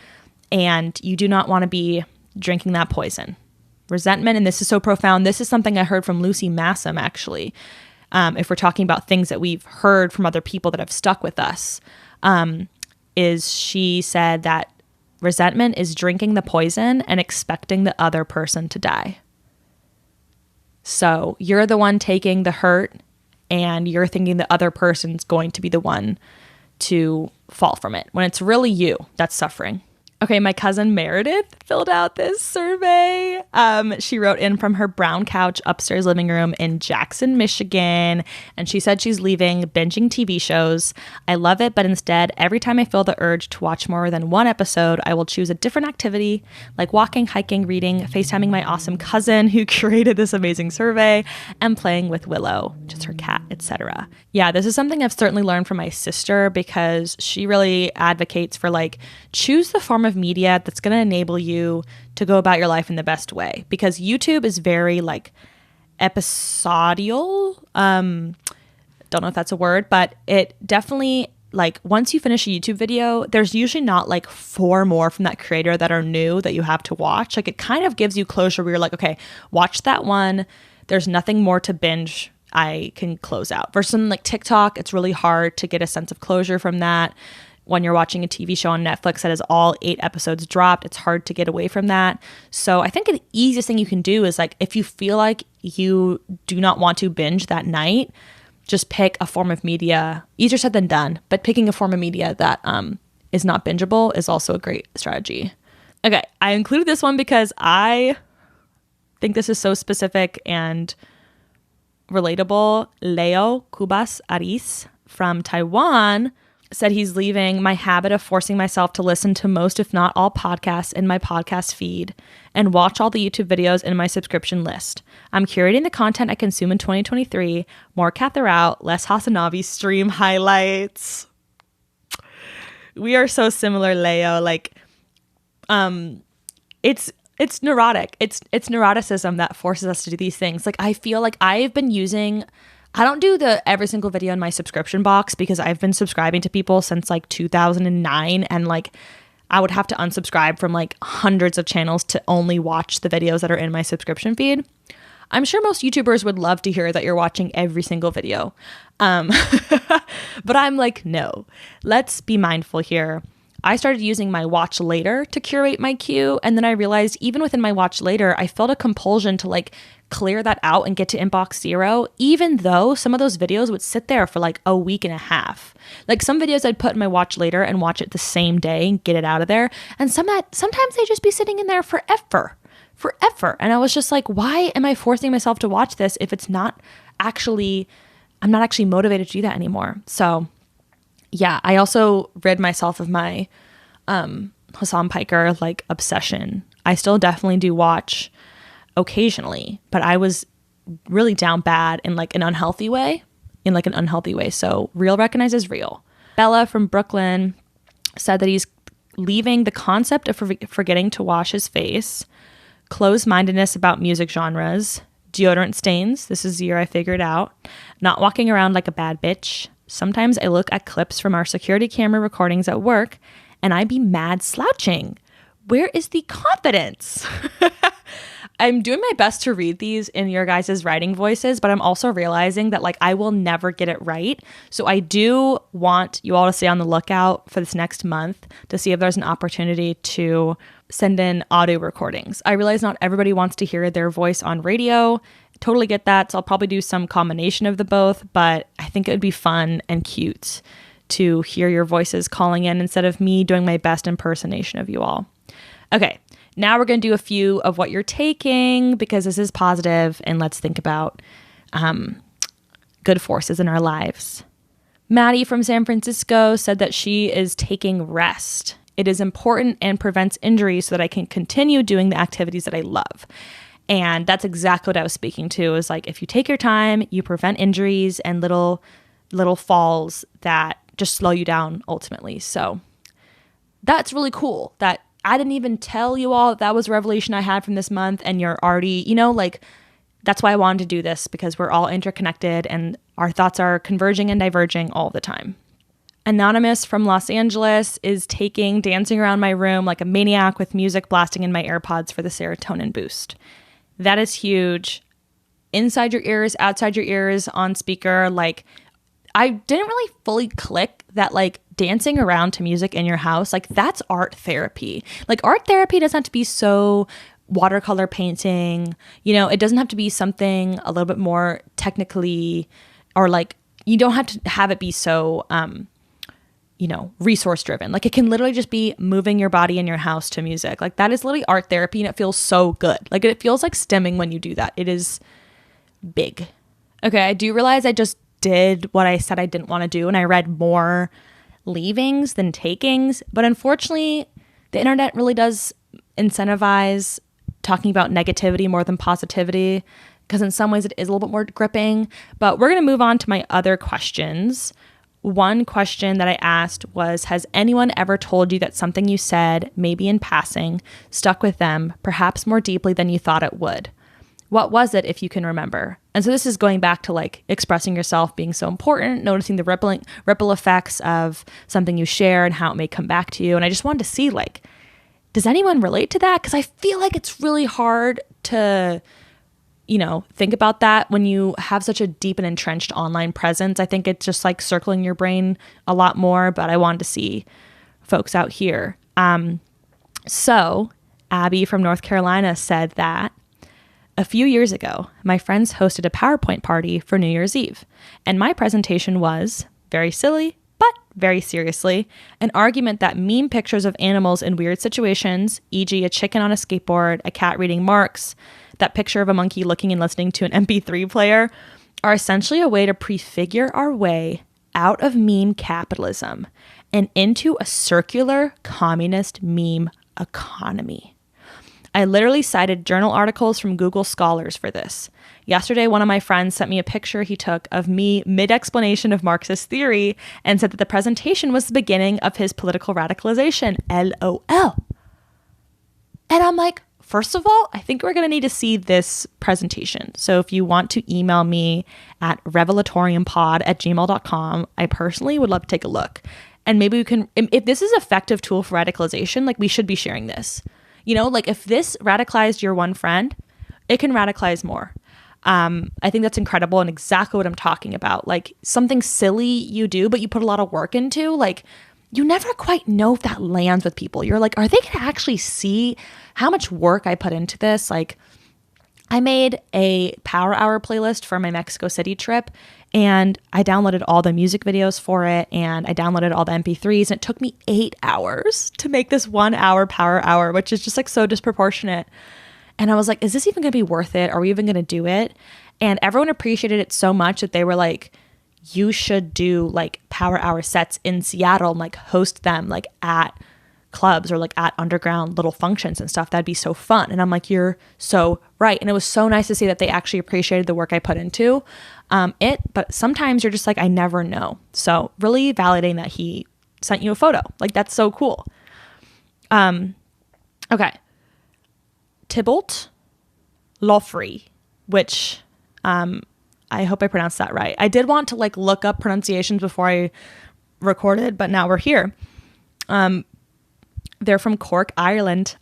and you do not want to be drinking that poison. Resentment, and this is so profound. This is something I heard from Lucy Massam, actually. If we're talking about things that we've heard from other people that have stuck with us, is she said that resentment is drinking the poison and expecting the other person to die. So you're the one taking the hurt, and you're thinking the other person's going to be the one to fall from it, when it's really you that's suffering. Okay, my cousin Meredith filled out this survey. She wrote in from her brown couch upstairs living room in Jackson, Michigan, and she said she's leaving binging TV shows. I love it, but instead, every time I feel the urge to watch more than one episode, I will choose a different activity, like walking, hiking, reading, FaceTiming my awesome cousin who curated this amazing survey, and playing with Willow, just her cat, etc. Yeah, this is something I've certainly learned from my sister, because she really advocates for like, choose the form of media that's going to enable you to go about your life in the best way, because YouTube is very like episodial. Don't know if that's a word, but it definitely, like, once you finish a YouTube video, there's usually not like 4 more from that creator that are new that you have to watch. Like, it kind of gives you closure where you're like, okay, watch that one. There's nothing more to binge. I can close out. Versus something like TikTok, it's really hard to get a sense of closure from that. When you're watching a TV show on Netflix that has all 8 episodes dropped, it's hard to get away from that. So I think the easiest thing you can do is, like, if you feel like you do not want to binge that night, just pick a form of media. Easier said than done, but picking a form of media that is not bingeable is also a great strategy. Okay, I included this one because I think this is so specific and relatable. Leo Cubas Aris from Taiwan said he's leaving my habit of forcing myself to listen to most, if not all, podcasts in my podcast feed and watch all the YouTube videos in my subscription list. I'm curating the content I consume in 2023, more Katherout, less Hasanavi stream highlights. We are so similar, Leo. Like, it's neurotic. It's neuroticism that forces us to do these things. Like, I feel like I don't do the every single video in my subscription box because I've been subscribing to people since like 2009, and like I would have to unsubscribe from like hundreds of channels to only watch the videos that are in my subscription feed. I'm sure most YouTubers would love to hear that you're watching every single video. But I'm like, no, let's be mindful here. I started using my watch later to curate my queue, and then I realized even within my watch later, I felt a compulsion to like clear that out and get to inbox 0, even though some of those videos would sit there for like a week and a half. Like, some videos I'd put in my watch later and watch it the same day and get it out of there, and sometimes they just be sitting in there forever. And I was just like, why am I forcing myself to watch this if I'm not actually motivated to do that anymore? So yeah, I also rid myself of my Hassan Piker like obsession. I still definitely do watch occasionally, but I was really down bad in like an unhealthy way, So real recognizes real. Bella from Brooklyn said that he's leaving the concept of forgetting to wash his face, closed-mindedness about music genres, deodorant stains. This is the year I figured out. Not walking around like a bad bitch. Sometimes I look at clips from our security camera recordings at work and I be mad slouching. Where is the confidence? I'm doing my best to read these in your guys' writing voices, but I'm also realizing that like I will never get it right. So I do want you all to stay on the lookout for this next month to see if there's an opportunity to send in audio recordings. I realize not everybody wants to hear their voice on radio. Totally get that. So I'll probably do some combination of the both, but I think it would be fun and cute to hear your voices calling in instead of me doing my best impersonation of you all. Okay. Now we're going to do a few of what you're taking because this is positive, and let's think about good forces in our lives. Maddie from San Francisco said that she is taking rest. It is important and prevents injury so that I can continue doing the activities that I love. And that's exactly what I was speaking to, is like if you take your time, you prevent injuries and little falls that just slow you down ultimately. So that's really cool that I didn't even tell you all that was a revelation I had from this month, and you're already, like, that's why I wanted to do this, because we're all interconnected and our thoughts are converging and diverging all the time. Anonymous from Los Angeles is taking dancing around my room like a maniac with music blasting in my AirPods for the serotonin boost. That is huge. Inside your ears, outside your ears, on speaker. Like, I didn't really fully click that like dancing around to music in your house, like that's art therapy. Like art therapy doesn't have to be so watercolor painting, it doesn't have to be something a little bit more technically, or like you don't have to have it be so, resource driven. Like it can literally just be moving your body in your house to music. Like that is literally art therapy, and it feels so good. Like it feels like stimming when you do that. It is big. Okay, I do realize I just did what I said I didn't want to do, and I read more leavings than takings, but unfortunately the internet really does incentivize talking about negativity more than positivity, because in some ways it is a little bit more gripping. But we're going to move on to my other questions. One question that I asked was, has anyone ever told you that something you said, maybe in passing, stuck with them, perhaps more deeply than you thought it would? What was it, if you can remember? And so this is going back to like expressing yourself being so important, noticing the ripple effects of something you share and how it may come back to you. And I just wanted to see, like, does anyone relate to that? Because I feel like it's really hard to, think about that when you have such a deep and entrenched online presence. I think it's just like circling your brain a lot more, but I wanted to see folks out here. So Abby from North Carolina said that a few years ago, my friends hosted a PowerPoint party for New Year's Eve, and my presentation was, very silly, but very seriously, an argument that meme pictures of animals in weird situations, e.g. a chicken on a skateboard, a cat reading Marx, that picture of a monkey looking and listening to an MP3 player, are essentially a way to prefigure our way out of meme capitalism and into a circular communist meme economy. I literally cited journal articles from Google Scholars for this. Yesterday, one of my friends sent me a picture he took of me mid-explanation of Marxist theory and said that the presentation was the beginning of his political radicalization. LOL. And I'm like, first of all, I think we're going to need to see this presentation. So if you want to email me at revelatoriumpod@gmail.com, I personally would love to take a look. And maybe we can, if this is an effective tool for radicalization, like we should be sharing this. Like if this radicalized your one friend, it can radicalize more. I think that's incredible and exactly what I'm talking about. Like something silly you do, but you put a lot of work into, like you never quite know if that lands with people. You're like, are they going to actually see how much work I put into this? Like I made a Power Hour playlist for my Mexico City trip, and I downloaded all the music videos for it, and I downloaded all the MP3s, and it took me 8 hours to make this 1 hour Power Hour, which is just like so disproportionate. And I was like, is this even going to be worth it? Are we even going to do it? And everyone appreciated it so much that they were like, you should do like Power Hour sets in Seattle and like host them like at clubs or like at underground little functions and stuff. That'd be so fun. And I'm like, you're so right. And it was so nice to see that they actually appreciated the work I put into but sometimes you're just like, I never know. So really validating that he sent you a photo. Like, that's so cool. Okay. Tybalt Lofrey, which I hope I pronounced that right. I did want to like look up pronunciations before I recorded, but now we're here. They're from Cork, Ireland.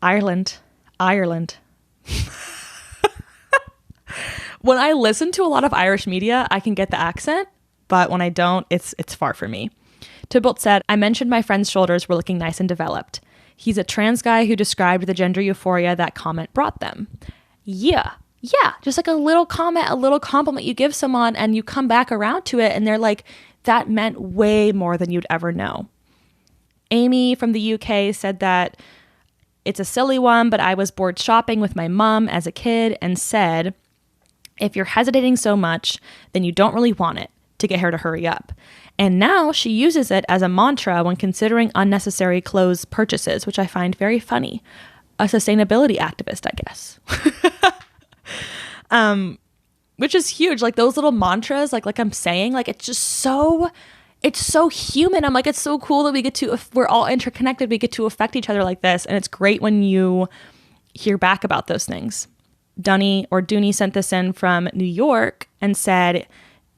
When I listen to a lot of Irish media, I can get the accent, but when I don't, it's far from me. Tybalt said, I mentioned my friend's shoulders were looking nice and developed. He's a trans guy who described the gender euphoria that comment brought them. Yeah, just like a little comment, a little compliment you give someone and you come back around to it and they're like, that meant way more than you'd ever know. Amy from the UK said that it's a silly one, but I was bored shopping with my mom as a kid and said, if you're hesitating so much, then you don't really want it, to get her to hurry up. And now she uses it as a mantra when considering unnecessary clothes purchases, which I find very funny. A sustainability activist, I guess. Which is huge. Like those little mantras, like I'm saying, like it's so human. I'm like, it's so cool that we're all interconnected. We get to affect each other like this. And it's great when you hear back about those things. Dooney sent this in from New York and said,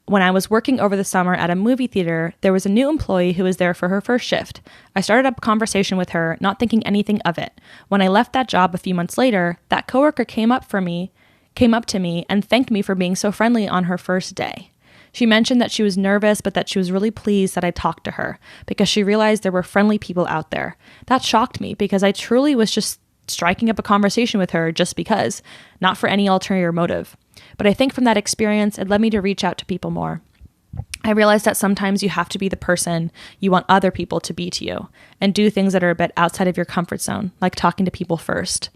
when I was working over the summer at a movie theater, there was a new employee who was there for her first shift. I started up a conversation with her, not thinking anything of it. When I left that job a few months later, that coworker came up to me and thanked me for being so friendly on her first day. She mentioned that she was nervous, but that she was really pleased that I talked to her because she realized there were friendly people out there. That shocked me because I truly was just striking up a conversation with her just because, not for any ulterior motive. But I think from that experience, it led me to reach out to people more. I realized that sometimes you have to be the person you want other people to be to you and do things that are a bit outside of your comfort zone, like talking to people first.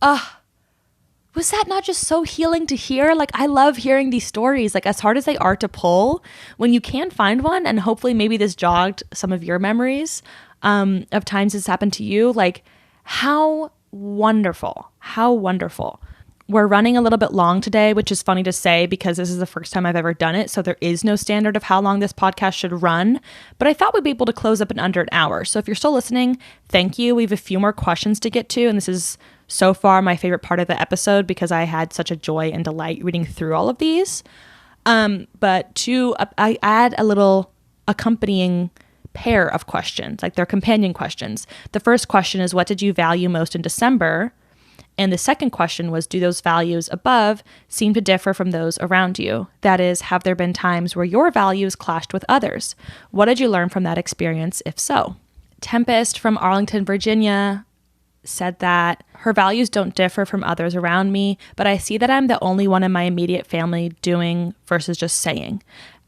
Was that not just so healing to hear? Like, I love hearing these stories, like as hard as they are to pull, when you can find one, and hopefully maybe this jogged some of your memories of times this happened to you. Like, how wonderful. We're running a little bit long today, which is funny to say because this is the first time I've ever done it. So there is no standard of how long this podcast should run, but I thought we'd be able to close up in under an hour. So if you're still listening, thank you. We have a few more questions to get to, and this is so far my favorite part of the episode because I had such a joy and delight reading through all of these. But I add a little accompanying pair of questions, like they're companion questions. The first question is, what did you value most in December? And the second question was, do those values above seem to differ from those around you? That is, have there been times where your values clashed with others? What did you learn from that experience, if so? Tempest from Arlington, Virginia said that her values don't differ from others around me, but I see that I'm the only one in my immediate family doing versus just saying.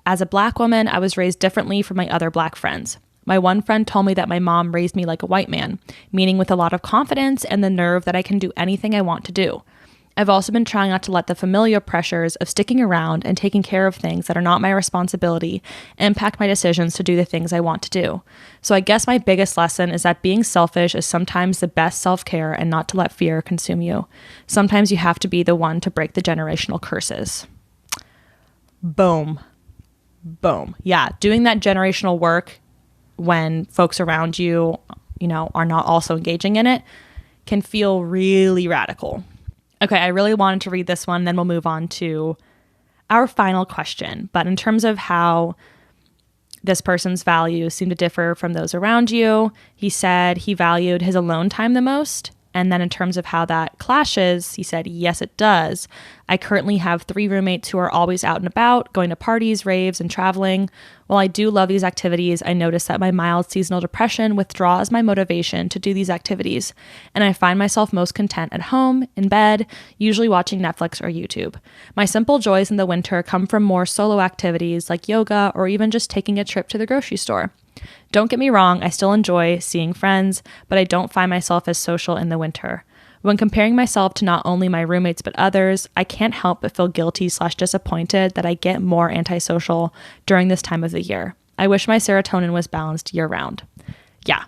As a Black woman, I was raised differently from my other Black friends. My one friend told me that my mom raised me like a white man, meaning with a lot of confidence and the nerve that I can do anything I want to do. I've also been trying not to let the familial pressures of sticking around and taking care of things that are not my responsibility impact my decisions to do the things I want to do. So I guess my biggest lesson is that being selfish is sometimes the best self-care and not to let fear consume you. Sometimes you have to be the one to break the generational curses. Boom. Yeah, doing that generational work when folks around you, are not also engaging in it can feel really radical. Okay, I really wanted to read this one, then we'll move on to our final question. But in terms of how this person's values seem to differ from those around you, he said he valued his alone time the most. And then in terms of how that clashes, he said, yes, it does. I currently have 3 roommates who are always out and about, going to parties, raves, and traveling. While I do love these activities, I notice that my mild seasonal depression withdraws my motivation to do these activities, and I find myself most content at home, in bed, usually watching Netflix or YouTube. My simple joys in the winter come from more solo activities like yoga or even just taking a trip to the grocery store. Don't get me wrong, I still enjoy seeing friends, but I don't find myself as social in the winter. When comparing myself to not only my roommates but others, I can't help but feel guilty/disappointed that I get more antisocial during this time of the year. I wish my serotonin was balanced year-round. Yeah.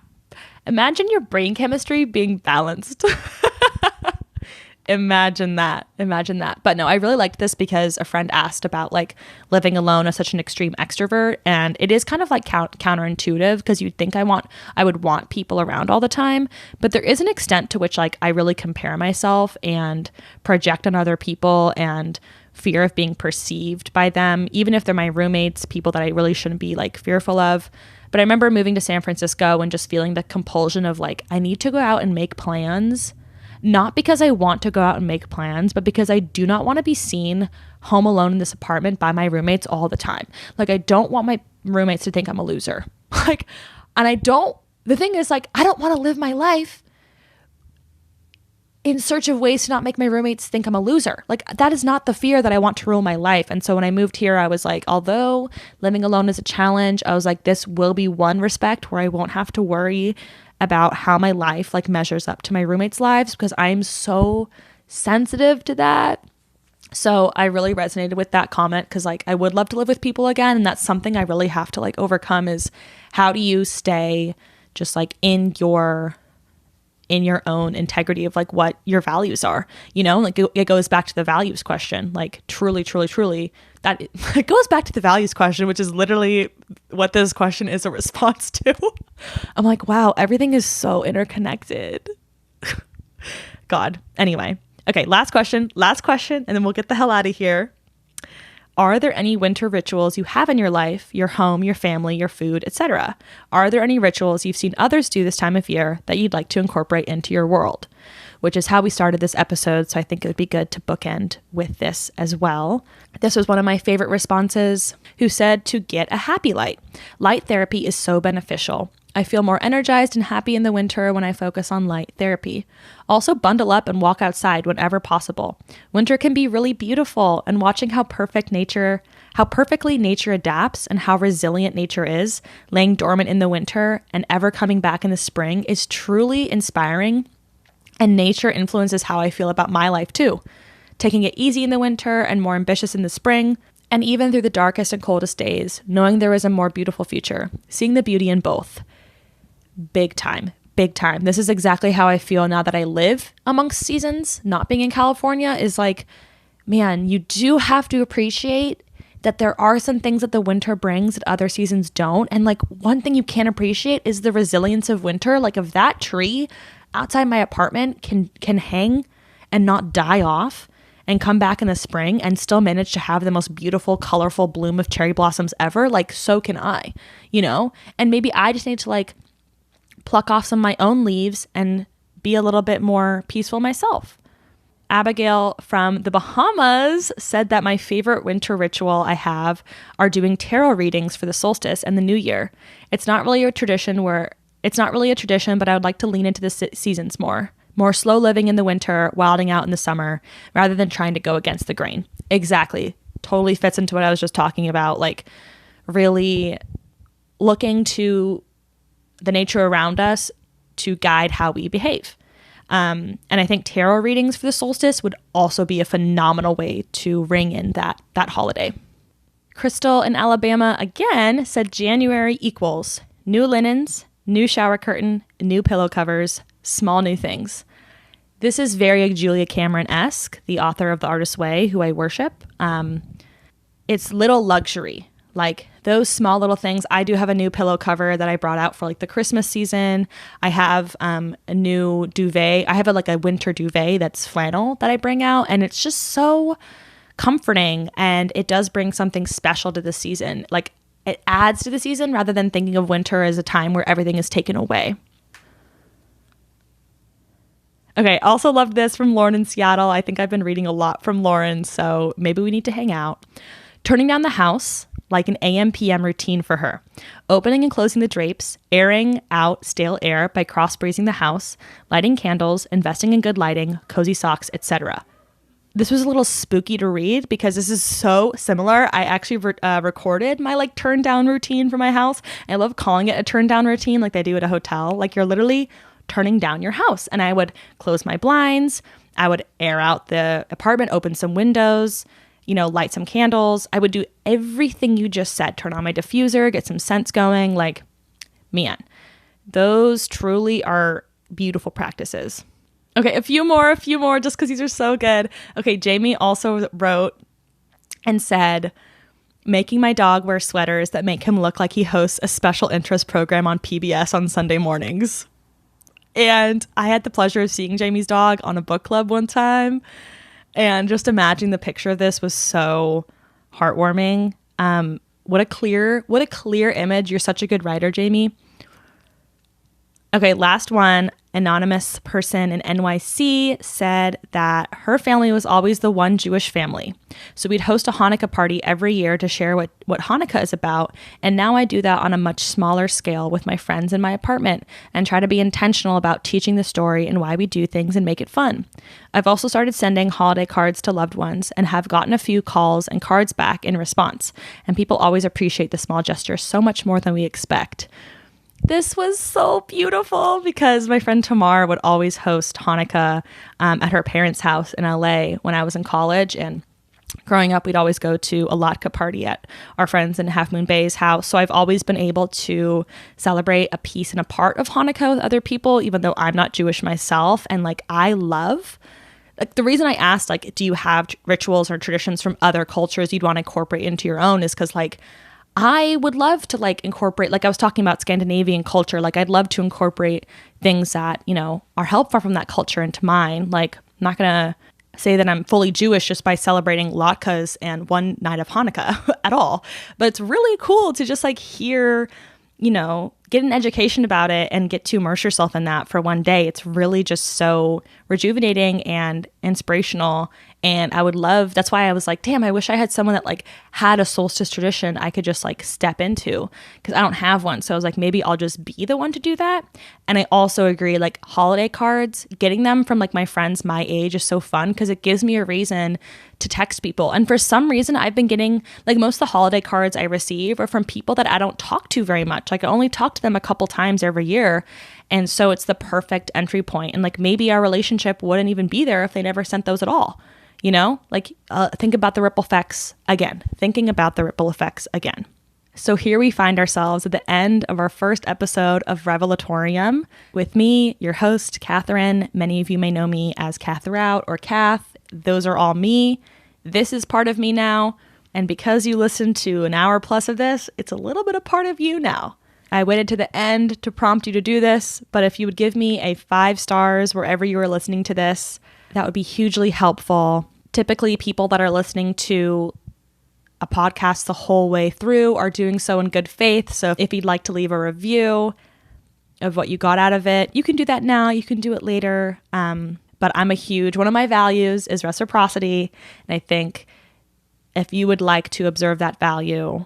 Imagine your brain chemistry being balanced. Imagine that. But no, I really liked this because a friend asked about like living alone as such an extreme extrovert. And it is kind of like counterintuitive because you'd think I would want people around all the time. But there is an extent to which like I really compare myself and project on other people and fear of being perceived by them, even if they're my roommates, people that I really shouldn't be like fearful of. But I remember moving to San Francisco and just feeling the compulsion of like, I need to go out and make plans. Not because I want to go out and make plans, but because I do not want to be seen home alone in this apartment by my roommates all the time. Like, I don't want my roommates to think I'm a loser. The thing is, like, I don't want to live my life in search of ways to not make my roommates think I'm a loser. Like, that is not the fear that I want to rule my life. And so when I moved here, I was like, although living alone is a challenge, I was like, this will be one respect where I won't have to worry about how my life like measures up to my roommates' lives, because I'm so sensitive to that. So I really resonated with that comment because like I would love to live with people again, and that's something I really have to like overcome, is how do you stay just like in your own integrity of like what your values are, you know, like it goes back to the values question, like truly that it goes back to the values question, which is literally what this question is a response to. I'm like, wow, everything is so interconnected. God. Anyway. Okay. Last question, and then we'll get the hell out of here. Are there any winter rituals you have in your life, your home, your family, your food, etc.? Are there any rituals you've seen others do this time of year that you'd like to incorporate into your world? Which is how we started this episode, so I think it would be good to bookend with this as well. This was one of my favorite responses, who said to get a happy light. Light therapy is so beneficial. I feel more energized and happy in the winter when I focus on light therapy. Also, bundle up and walk outside whenever possible. Winter can be really beautiful, and watching how perfectly nature adapts and how resilient nature is, laying dormant in the winter and ever coming back in the spring, is truly inspiring. And nature influences how I feel about my life too. Taking it easy in the winter and more ambitious in the spring, and even through the darkest and coldest days, knowing there is a more beautiful future, seeing the beauty in both. Big time. This is exactly how I feel now that I live amongst seasons. Not being in California is like, man, you do have to appreciate that there are some things that the winter brings that other seasons don't. And like one thing you can't appreciate is the resilience of winter. Like if that tree outside my apartment can hang and not die off and come back in the spring and still manage to have the most beautiful, colorful bloom of cherry blossoms ever, like so can I, you know? And maybe I just need to like pluck off some of my own leaves and be a little bit more peaceful myself. Abigail from the Bahamas said that my favorite winter ritual I have are doing tarot readings for the solstice and the new year. It's not really a tradition, but I would like to lean into the seasons more slow living in the winter, wilding out in the summer, rather than trying to go against the grain. Exactly. Totally fits into what I was just talking about, like really looking to the nature around us to guide how we behave. And I think tarot readings for the solstice would also be a phenomenal way to ring in that holiday. Crystal in Alabama again said January equals new linens, new shower curtain, new pillow covers, small new things. This is very Julia Cameron-esque, the author of The Artist's Way, who I worship. It's little luxury, like those small little things. I do have a new pillow cover that I brought out for like the Christmas season. I have a new duvet. I have a winter duvet that's flannel that I bring out, and it's just so comforting, and it does bring something special to the season. Like it adds to the season rather than thinking of winter as a time where everything is taken away. Okay, also loved this from Lauren in Seattle. I think I've been reading a lot from Lauren, so maybe we need to hang out. Turning down the house, like an AM PM routine for her. Opening and closing the drapes, airing out stale air by cross-breezing the house, lighting candles, investing in good lighting, cozy socks, etc. This was a little spooky to read because this is so similar. I actually recorded my turn down routine for my house. I love calling it a turn down routine like they do at a hotel. Like you're literally turning down your house. And I would close my blinds. I would air out the apartment, open some windows, light some candles. I would do everything you just said. Turn on my diffuser, get some scents going. Like, man, Those truly are beautiful practices. Okay, a few more, just because these are so good. Okay, Jamie also wrote and said, making my dog wear sweaters that make him look like he hosts a special interest program on PBS on Sunday mornings. And I had the pleasure of seeing Jamie's dog on a book club one time. And just imagining the picture of this was so heartwarming. What a clear image. You're such a good writer, Jamie. Okay, last one. Anonymous person in NYC said that her family was always the one Jewish family. So we'd host a Hanukkah party every year to share what Hanukkah is about. And now I do that on a much smaller scale with my friends in my apartment and try to be intentional about teaching the story and why we do things and make it fun. I've also started sending holiday cards to loved ones and have gotten a few calls and cards back in response. And people always appreciate the small gestures so much more than we expect. This was so beautiful because my friend Tamar would always host Hanukkah at her parents' house in LA when I was in college. And growing up, we'd always go to a latke party at our friends in Half Moon Bay's house. So I've always been able to celebrate a piece and a part of Hanukkah with other people, even though I'm not Jewish myself. And like, I love, like, the reason I asked, like, do you have rituals or traditions from other cultures you'd want to incorporate into your own is because, like, I would love to like incorporate, like I was talking about Scandinavian culture, like I'd love to incorporate things that, you know, are helpful from that culture into mine. Like, I'm not going to say that I'm fully Jewish just by celebrating latkes and one night of Hanukkah at all. But it's really cool to just like hear, you know, get an education about it and get to immerse yourself in that for one day. It's really just so rejuvenating and inspirational. And I would love, that's why I was like, damn, I wish I had someone that like had a solstice tradition I could just like step into, because I don't have one. So I was like, maybe I'll just be the one to do that. And I also agree, like holiday cards, getting them from like my friends my age is so fun because it gives me a reason to text people. And for some reason, I've been getting like most of the holiday cards I receive are from people that I don't talk to very much. Like I only talk to them a couple times every year. And so it's the perfect entry point. And like maybe our relationship wouldn't even be there if they never sent those at all. You know, like think about the ripple effects again, So here we find ourselves at the end of our first episode of Revelatorium with me, your host, Catherine. Many of you may know me as Katherout or Kath. Those are all me. This is part of me now. And because you listened to an hour plus of this, it's a little bit a part of you now. I waited to the end to prompt you to do this, but if you would give me a 5 stars wherever you are listening to this, that would be hugely helpful. Typically, people that are listening to a podcast the whole way through are doing so in good faith. So if you'd like to leave a review of what you got out of it, you can do that now. You can do it later. But one of my values is reciprocity. And I think if you would like to observe that value,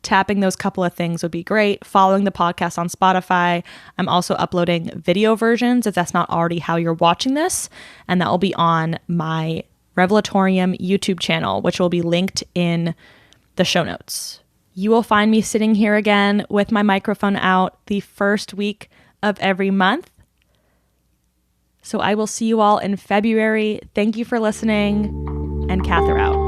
tapping those couple of things would be great. Following the podcast on Spotify. I'm also uploading video versions if that's not already how you're watching this. And that will be on my Revelatorium YouTube channel, which will be linked in the show notes. You will find me sitting here again with my microphone out the first week of every month. So I will see you all in February. Thank you for listening, and Katherout.